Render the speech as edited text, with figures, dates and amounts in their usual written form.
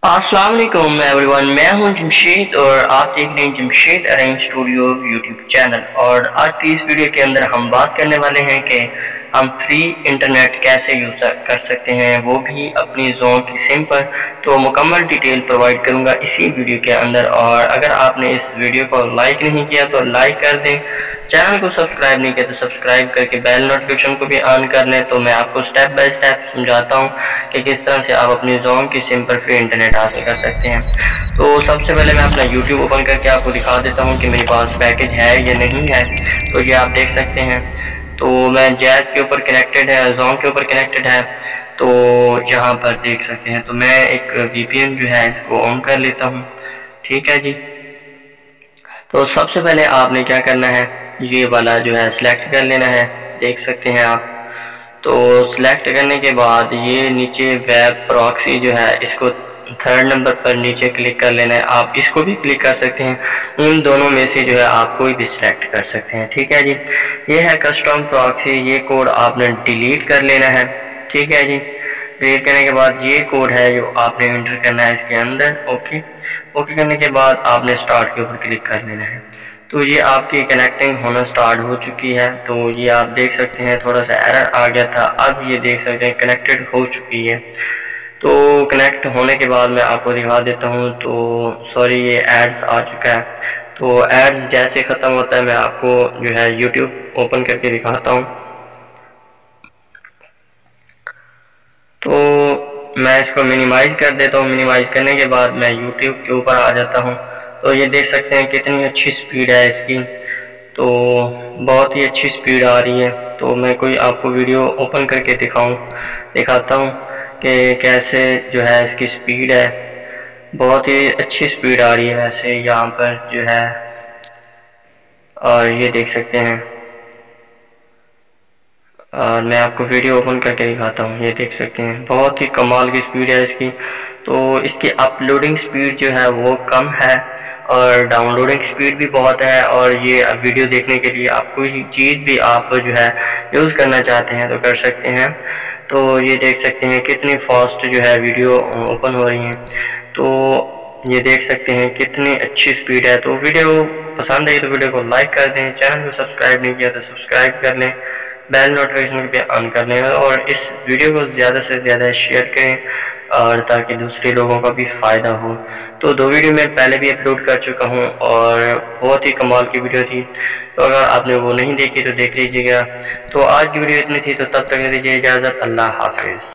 अस्सलाम वालेकुम एवरीवन, मैं हूं जमशेद और आप देख रहे हैं Jamshed arrange studio YouTube channel. और आज की इस वीडियो के अंदर हम बात करने वाले हैं कि हम फ्री इंटरनेट कैसे यूज़ कर सकते हैं, वो भी अपनी जोन की सिम पर। तो मुकम्मल डिटेल प्रोवाइड करूंगा इसी वीडियो के अंदर। और अगर आपने इस वीडियो को लाइक नहीं किया तो लाइक कर दें, चैनल को सब्सक्राइब नहीं किया तो सब्सक्राइब करके बेल नोटिफिकेशन को भी ऑन कर लें। तो मैं आपको स्टेप बाय स्टेप समझाता हूँ कि किस तरह से आप अपनी जोन की सिम पर फ्री इंटरनेट हासिल कर सकते हैं। तो सबसे पहले मैं अपना यूट्यूब ओपन करके आपको दिखा देता हूँ कि मेरे पास पैकेज है या नहीं है। तो ये आप देख सकते हैं। तो मैं जैज़ के ऊपर कनेक्टेड है, जोन के ऊपर कनेक्टेड है। तो यहाँ पर देख सकते हैं। तो मैं एक VPN जो है इसको ऑन कर लेता हूँ। ठीक है जी। तो सबसे पहले आपने क्या करना है, ये वाला जो है सिलेक्ट कर लेना है। देख सकते हैं आप। तो सिलेक्ट करने के बाद ये नीचे वेब प्रॉक्सी जो है इसको थर्ड नंबर पर नीचे क्लिक कर लेना है। आप इसको भी क्लिक कर सकते हैं, इन दोनों में से जो है आप कोई भी सिलेक्ट कर सकते हैं। ठीक है जी। ये है कस्टम प्रॉक्सी, ये कोड आपने डिलीट कर लेना है। ठीक है जी। डिलीट करने के बाद ये कोड है जो आपने एंटर करना है इसके अंदर। ओके करने के बाद आपने स्टार्ट के ऊपर क्लिक कर लेना है। तो ये आपकी कनेक्टिंग होना स्टार्ट हो चुकी है। तो ये आप देख सकते हैं, थोड़ा सा एरर आ गया था, अब ये देख सकते हैं कनेक्टेड हो चुकी है। तो कनेक्ट होने के बाद मैं आपको दिखा देता हूँ। तो सॉरी, ये एड्स आ चुका है। तो एड्स जैसे ख़त्म होता है मैं आपको जो है यूट्यूब ओपन करके दिखाता हूँ। तो मैं इसको मिनिमाइज़ कर देता हूँ। मिनिमाइज़ करने के बाद मैं यूट्यूब के ऊपर आ जाता हूँ। तो ये देख सकते हैं कितनी अच्छी स्पीड है इसकी। तो बहुत ही अच्छी स्पीड आ रही है। तो मैं कोई आपको वीडियो ओपन करके दिखाता हूँ कि कैसे जो है इसकी स्पीड है। बहुत ही अच्छी स्पीड आ रही है वैसे यहाँ पर जो है। और ये देख सकते हैं। और मैं आपको वीडियो ओपन करके दिखाता हूँ। ये देख सकते हैं बहुत ही कमाल की स्पीड है इसकी। तो इसकी अपलोडिंग स्पीड जो है वो कम है और डाउनलोडिंग स्पीड भी बहुत है। और ये वीडियो देखने के लिए आप कोई चीज़ भी आप जो है यूज़ करना चाहते हैं तो कर सकते हैं। तो ये देख सकते हैं कितनी फास्ट जो है वीडियो ओपन हो रही है। तो ये देख सकते हैं कितनी अच्छी स्पीड है। तो वीडियो पसंद आई तो वीडियो को लाइक कर दें, चैनल को सब्सक्राइब नहीं किया तो सब्सक्राइब कर लें, बेल नोटिफिकेशन पे ऑन कर लें और इस वीडियो को ज़्यादा से ज़्यादा शेयर करें और ताकि दूसरे लोगों का भी फ़ायदा हो। तो 2 वीडियो मैं पहले भी अपलोड कर चुका हूँ और बहुत ही कमाल की वीडियो थी। तो अगर आपने वो नहीं देखी तो देख लीजिएगा। तो आज की वीडियो इतनी थी। तो तब तक दीजिए इजाज़त। अल्लाह हाफिज़।